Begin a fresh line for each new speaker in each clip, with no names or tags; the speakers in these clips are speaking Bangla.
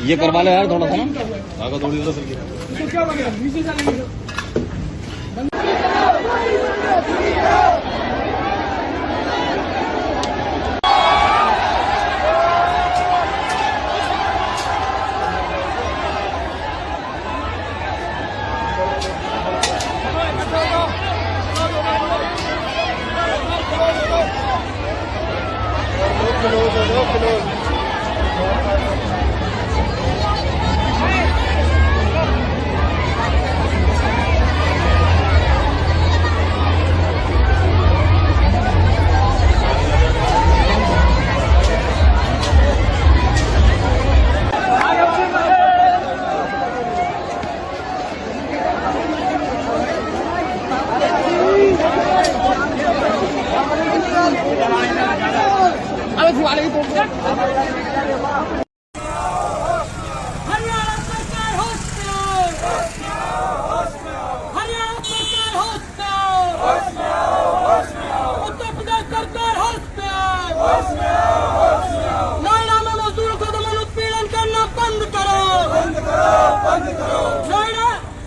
ये करवा लो यार थोड़ा सा ना आगे थोड़ी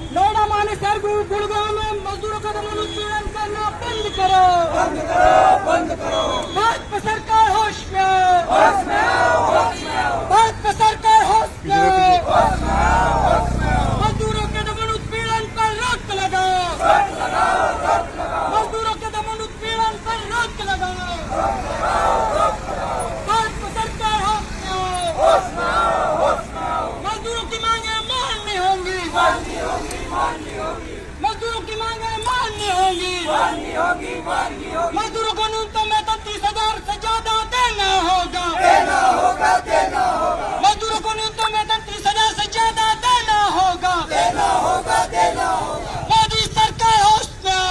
नोएडा मानेसर गुड़गांव में मजदूरों का दमन उत्पीड़न करना बंद करो। भाजपा सरकार होश में, भाजपा सरकार होश में। मजदूरों के दमन उत्पीड़न पर रोक लगाओ, मजदूरों के दमन उत्पीड़न पर रोक लगाओ। भाजपा सरकार होश में, मजदूरों की मांगे मान्य होंगी, मजदूरों की मांगे मान्य होंगी। मजदूरों को न्यूनतम वेतन 30,000 से ज्यादा देना होगा। मजदूरों को न्यूनतम वेतन 30,000 से ज्यादा देना होगा। मोदी सरकार होश में,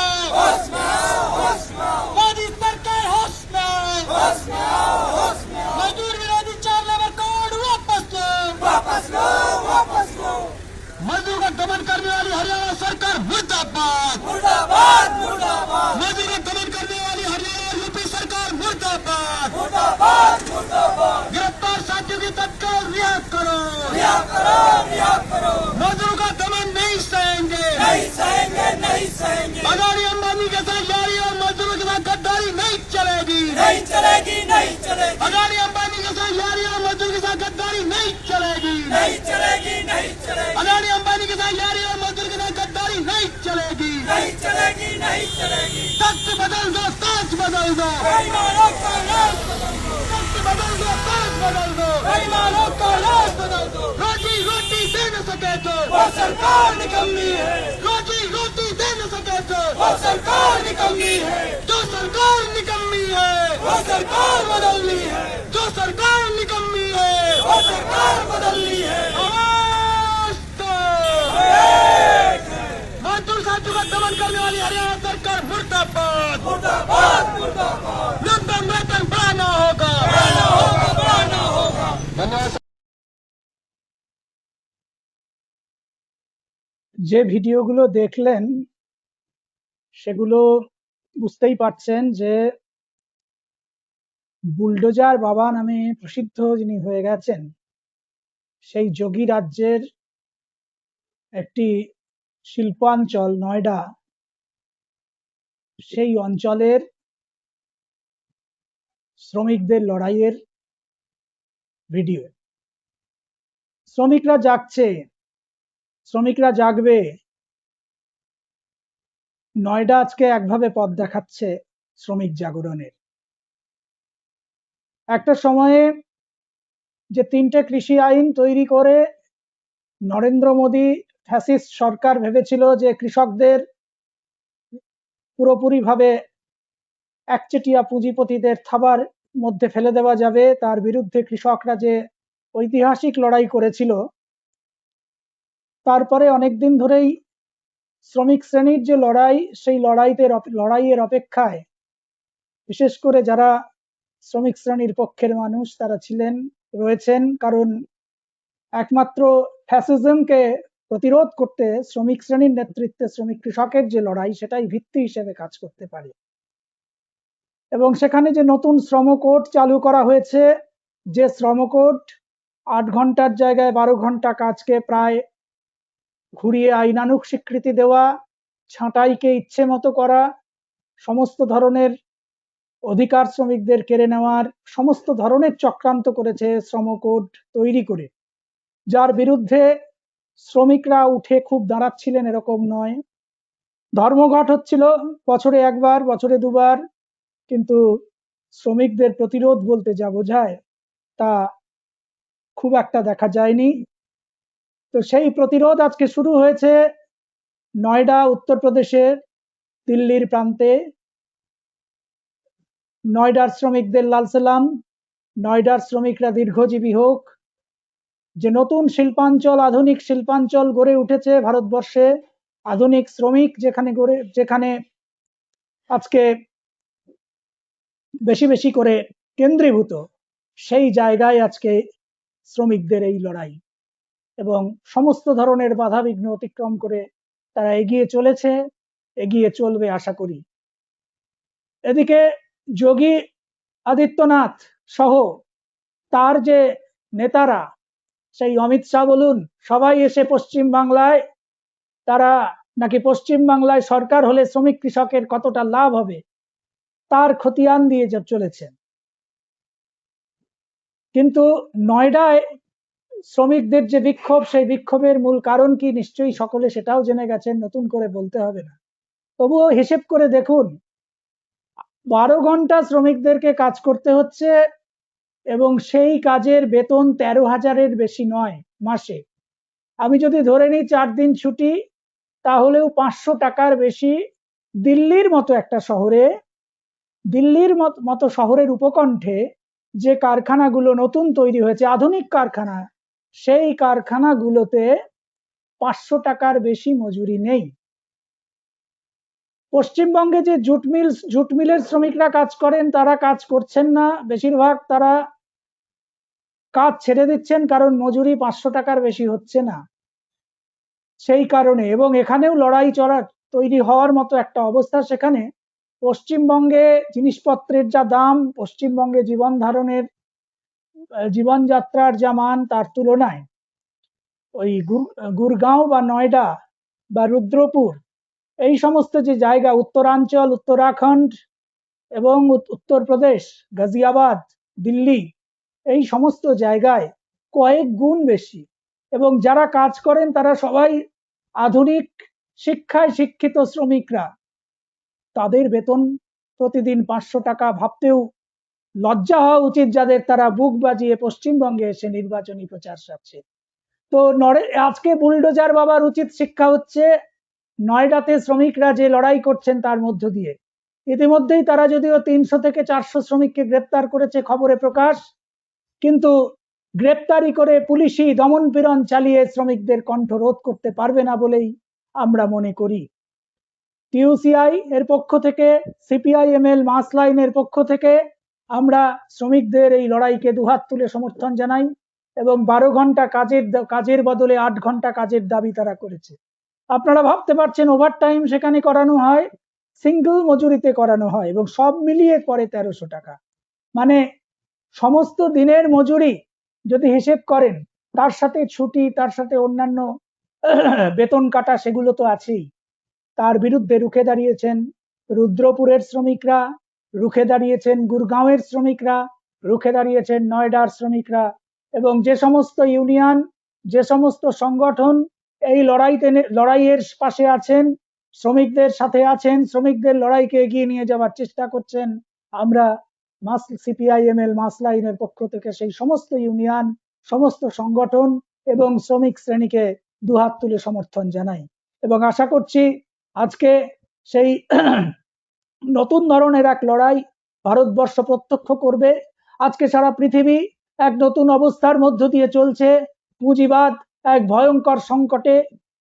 मोदी सरकार होश में। मजदूर विरोधी 4 लेबर कोड वापस लो। मजदूर का दमन करने वाली हरियाणा सरकार मुर्दाबाद। मजदूर का दमन करने वाली हरियाणा यूपी सरकार मुर्दाबाद। गिरफ्तार साथियों की तत्काल रिहा करो। मजदूरों का दमन नहीं सहेंगे। अदानी अंबानी के साथ यारी और मजदूरों के साथ गद्दारी नहीं चलेगी। अदानी अंबानी के साथ यारी और मजदूरों के साथ गद्दारी नहीं चलेगी। अदानी अंबानी के साथ यारी और मजदूर के साथ गद्दारी नहीं चलेगी। तख्त बदल दो, ताज बदल दो, तख्त बदल दो, ताज बदल दो, रोजी रोटी दे न सके तो वो सरकार निकम्मी है। रोजी रोटी दे न सके तो वो सरकार निकम्मी है। जो सरकार निकम्मी है वो सरकार बदलनी है। जो सरकार निकम्मी है वो सरकार बदलनी है। मजदूर साथियों का दमन करने वाली हरियाणा सरकार मुर्दाबाद। न्यूनतम वेतन बढ़ाना होगा। धन्यवाद।
যে ভিডিওগুলো দেখলেন সেগুলো বুঝতেই পারছেন যে বুলডোজার বাবা নামে প্রসিদ্ধ যিনি হয়ে গেছেন সেই যোগী রাজ্যের একটি শিল্পাঞ্চল নয়ডা, সেই অঞ্চলের শ্রমিকদের লড়াইয়ের ভিডিও। শ্রমিকরা জাগছে, শ্রমিকরা জাগবে। নয়ডা আজকে একভাবে পথ দেখাচ্ছে শ্রমিক জাগরণের। একটা সময়ে যে 3টে কৃষি আইন তৈরি করে নরেন্দ্র মোদী ফ্যাসিস্ট সরকার ভেবেছিল যে কৃষকদের পুরোপুরিভাবে একচেটিয়া পুঁজিপতিদের থাবার মধ্যে ফেলে দেওয়া যাবে, তার বিরুদ্ধে কৃষকরা যে ঐতিহাসিক লড়াই করেছিল, তারপরে অনেকদিন ধরেই শ্রমিক শ্রেণীর যে লড়াই, সেই লড়াইয়ের অপেক্ষায় বিশেষ করে যারা শ্রমিক শ্রেণীর পক্ষের মানুষ তারা রয়েছেন, কারণ একমাত্র ফ্যাসিজমকে প্রতিরোধ করতে শ্রমিক শ্রেণীর নেতৃত্বে শ্রমিক কৃষকের যে লড়াই সেটাই ভিত্তি হিসেবে কাজ করতে পারে। এবং সেখানে যে নতুন শ্রম কোড চালু করা হয়েছে, যে শ্রম কোড 8 ঘন্টার জায়গায় 12 ঘন্টা কাজকে প্রায় ঘুরিয়ে আইনানুগ স্বীকৃতি দেওয়া, ছাঁটাইকে ইচ্ছে মতো করা, সমস্ত ধরনের অধিকার শ্রমিকদের কেড়ে নেওয়ার সমস্ত ধরনের চক্রান্ত করেছে শ্রম কোড তৈরি করে, যার বিরুদ্ধে শ্রমিকরা উঠে খুব দাঁড়াচ্ছিলেন এরকম নয়। ধর্মঘট হচ্ছিল বছরে একবার, বছরে দুবার, কিন্তু শ্রমিকদের প্রতিরোধ বলতে যা বোঝায় তা খুব একটা দেখা যায়নি। তো সেই প্রতিরোধ আজকে শুরু হয়েছে নয়ডা, উত্তরপ্রদেশের দিল্লির প্রান্তে। নয়ডার শ্রমিকদের লাল সালাম, নয়ডার শ্রমিকরা দীর্ঘজীবী হোক। যে নতুন শিল্পাঞ্চল, আধুনিক শিল্পাঞ্চল গড়ে উঠেছে ভারতবর্ষে, আধুনিক শ্রমিক যেখানে আজকে বেশি বেশি করে কেন্দ্রীভূত, সেই জায়গায় আজকে শ্রমিকদের এই লড়াই, এবং সমস্ত ধরনের বাধা বিঘ্ন অতিক্রম করে তারা এগিয়ে চলেছে, এগিয়ে চলবে আশা করি। এদিকে যোগী আদিত্যনাথ সহ তার যে নেতারা, সেই অমিত শাহ বলুন, সবাই এসে পশ্চিম বাংলায়, তারা নাকি পশ্চিম বাংলায় সরকার হলে শ্রমিক কৃষকের কতটা লাভ হবে তার খতিয়ান দিয়ে চলেছেন। কিন্তু নয়ডায় শ্রমিকদের যে বিক্ষোভ, সেই বিক্ষোভের মূল কারণ কি নিশ্চয়ই সকলে সেটাও জেনে গেছেন, নতুন করে বলতে হবে না। তবুও হিসেব করে দেখুন, 12 ঘন্টা শ্রমিকদেরকে কাজ করতে হচ্ছে এবং সেই কাজের বেতন 13,000-এর বেশি নয় মাসে। আমি যদি ধরে নিই 4 দিন ছুটি, তাহলেও 500 টাকার বেশি দিল্লির মতো একটা শহরে, দিল্লির মতো শহরের উপকণ্ঠে যে কারখানাগুলো নতুন তৈরি হয়েছে, আধুনিক কারখানা, সেই কারখানাগুলোতে 500 টাকার বেশি মজুরি নেই। পশ্চিমবঙ্গে যে জুট মিলের শ্রমিকরা কাজ করেন, তারা কাজ করছেন না, বেশিরভাগ তারা কাজ ছেড়ে দিচ্ছেন, কারণ মজুরি 500 টাকার বেশি হচ্ছে না সেই কারণে। এবং এখানেও লড়াই তৈরি হওয়ার মতো একটা অবস্থা। সেখানে পশ্চিমবঙ্গে জিনিসপত্রের যা দাম, পশ্চিমবঙ্গে জীবনযাত্রার যা মান, তার তুলনায় ওই গুরগাঁও বা নয়ডা বা রুদ্রপুর, এই সমস্ত যে জায়গা, উত্তরাঞ্চল, উত্তরাখণ্ড এবং উত্তরপ্রদেশ, গাজিয়াবাদ, দিল্লি, এই সমস্ত জায়গায় কয়েক গুণ বেশি। এবং যারা কাজ করেন তারা সবাই আধুনিক শিক্ষায় শিক্ষিত শ্রমিকরা। তাদের বেতন প্রতিদিন 500 টাকা, ভাবতেও লজ্জা হওয়া উচিত যাদের, তারা বুক বাজিয়ে পশ্চিমবঙ্গে এসে নির্বাচনী প্রচার সারছে। তো আজকে বুলডোজার বাবার উচিত শিক্ষা হচ্ছে নয়ডাতে শ্রমিকরা যে লড়াই করছেন তার মধ্য দিয়ে। ইতিমধ্যেই তারা যদিও 300 থেকে 400 শ্রমিককে গ্রেপ্তার করেছে, খবরে প্রকাশ, কিন্তু গ্রেপ্তারি করে পুলিশি দমন পীড়ন চালিয়ে শ্রমিকদের কণ্ঠ রোধ করতে পারবে না বলেই আমরা মনে করি। টিইউসিআই এর পক্ষ থেকে, সিপিআইএমএল মাস লাইনের পক্ষ থেকে আমরা শ্রমিকদের এই লড়াইকে দুহাত তুলে সমর্থন জানাই, এবং 12 ঘন্টা কাজের বদলে 8 ঘন্টা কাজের দাবি তারা করেছে। আপনারা ভাবতে পারছেন, ওভারটাইম সেখানে করানো হয়, সিঙ্গেল মজুরিতে করানো হয়, এবং সব মিলিয়ে পরে 1300 টাকা। মানে সমস্ত দিনের মজুরি যদি হিসেব করেন, তার সাথে ছুটি, তার সাথে অন্যান্য বেতন কাটা, সেগুলো তো আছেই। তার বিরুদ্ধে রুখে দাঁড়িয়েছেন রুদ্রপুরের শ্রমিকরা, রুখে দাঁড়িয়েছেন গুরগাঁওয়ের শ্রমিকরা, রুখে দাঁড়িয়েছেন নয়ডার শ্রমিকরা, এবং যে সমস্ত ইউনিয়ন, যে সমস্ত সংগঠন এই লড়াইয়ের পাশে আছেন, শ্রমিকদের সাথে আছেন, শ্রমিকদের লড়াইকে এগিয়ে নিয়ে যাওয়ার চেষ্টা করছেন, আমরা সিপিআইএমএল মাস লাইনের পক্ষ থেকে সেই সমস্ত ইউনিয়ন, সমস্ত সংগঠন এবং শ্রমিক শ্রেণীকে দুহাত তুলে সমর্থন জানাই। এবং আশা করছি আজকে সেই নতুন ধরনের এক লড়াই ভারতবর্ষ প্রত্যক্ষ করবে। আজকে সারা পৃথিবী এক নতুন অবস্থার মধ্য দিয়ে চলছে। পুঁজিবাদ এক ভয়ঙ্কর সংকটে,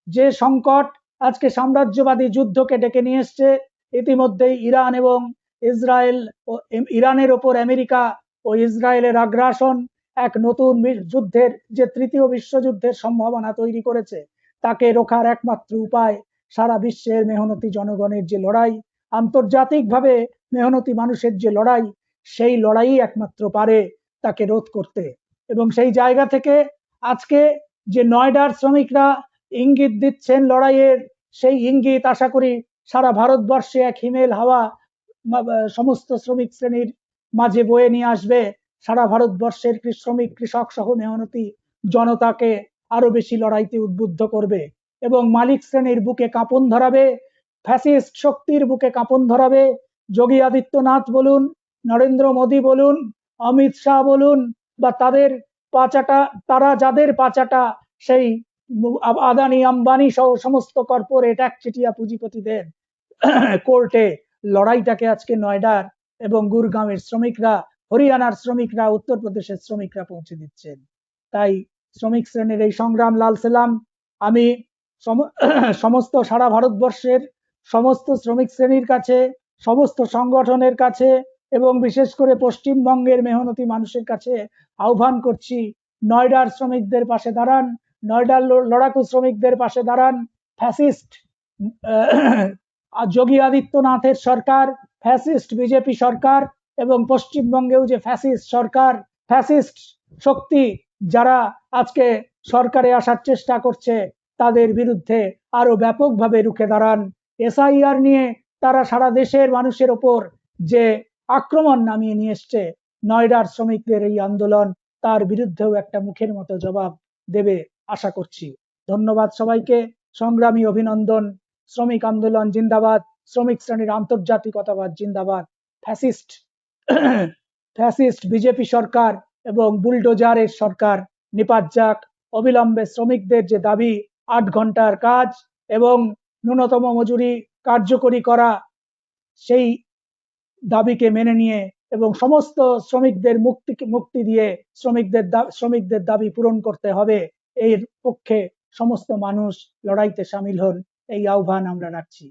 যে সংকট আজকে সাম্রাজ্যবাদী যুদ্ধকে ডেকে নিয়ে এসছে। ইতিমধ্যেই ইরান এবং ইসরায়েল, ইরানের ওপর আমেরিকা ও ইসরায়েলের আগ্রাসন এক নতুন যুদ্ধের, যে তৃতীয় বিশ্বযুদ্ধের সম্ভাবনা তৈরি করেছে। তাকে রোখার একমাত্র উপায় সারা বিশ্বের মেহনতি জনগণের যে লড়াই, আন্তর্জাতিকভাবে মেহনতি মানুষের যে লড়াই, সেই লড়াই একমাত্র পারে তাকে রোধ করতে। এবং সেই জায়গা থেকে আজকে যে নয়ডার শ্রমিকরা ইঙ্গিত দিচ্ছেন লড়াইয়ের, সেই ইঙ্গিত আশা করি সারা ভারতবর্ষে এক হিমেল হাওয়া সমস্ত শ্রমিক শ্রেণীর মাঝে বয়ে নিয়ে আসবে। সারা ভারতবর্ষের শ্রমিক, কৃষক সহ মেহনতি জনতাকে আরো বেশি লড়াইতে উদ্বুদ্ধ করবে এবং মালিক শ্রেণীর বুকে কাঁপন ধরাবে, ফ্যাসিস্ট শক্তির বুকে কাঁপন ধরাবে। যোগী আদিত্যনাথ বলুন, নরেন্দ্র মোদী বলুন, অমিত শাহ বলুন, বা তাদের পাচাটা, তারা যাদের পাচাটা সেই আদানি আম্বানি সহ সমস্ত কর্পোরেট একচেটিয়া পুঁজিপতিদের কোর্টে, লড়াইটাকে আজকে নয়ডার এবং গুরগাঁওয়ের শ্রমিকরা, হরিয়ানার শ্রমিকরা, উত্তরপ্রদেশের শ্রমিকরা পৌঁছে দিচ্ছেন। তাই শ্রমিক শ্রেণীর এই সংগ্রাম লাল সেলাম। আমি সমস্ত সারা ভারতবর্ষের সমস্ত শ্রমিক শ্রেণীর কাছে, সমস্ত সংগঠনের কাছে এবং বিশেষ করে পশ্চিমবঙ্গের মেহনতি মানুষের কাছে আহ্বান করছি, নয়ডার শ্রমিকদের পাশে দাঁড়ান, নয়ডার লড়াকু শ্রমিকদের পাশে দাঁড়ান। ফ্যাসিস্ট যোগী আদিত্যনাথের সরকার, ফ্যাসিস্ট বিজেপি সরকার এবং পশ্চিমবঙ্গেও যে ফ্যাসিস্ট সরকার, ফ্যাসিস্ট শক্তি যারা আজকে সরকারে আসার চেষ্টা করছে, তাদের বিরুদ্ধে আরো ব্যাপকভাবে রুখে দাঁড়ান। এসআইআর নিয়ে তারা সারা দেশের মানুষের ওপর যে আক্রমণ নামিয়ে নিয়ে এসছে, নয়ডার শ্রমিকদের এই আন্দোলন তার বিরুদ্ধেও একটা মুখের মতো জবাব দেবে আশা করছি। ধন্যবাদ সবাইকে, সংগ্রামী অভিনন্দন। শ্রমিক আন্দোলন জিন্দাবাদ, শ্রমিক শ্রেণীর আন্তর্জাতিকতাবাদ জিন্দাবাদ। ফ্যাসিস্ট ফ্যাসিস্ট বিজেপি সরকার এবং বুলডোজারের সরকার নিপাত যাক। অবিলম্বে শ্রমিকদের যে দাবি 8 ঘন্টার কাজ এবং ন্যূনতম মজুরি কার্যকরী করা, সেই দাবিকে মেনে নিয়ে এবং সমস্ত শ্রমিকদের মুক্তি দিয়ে শ্রমিকদের দাবি পূরণ করতে হবে। এর পক্ষে সমস্ত মানুষ লড়াইতে সামিল হন, এই আহ্বান আমরা রাখছি।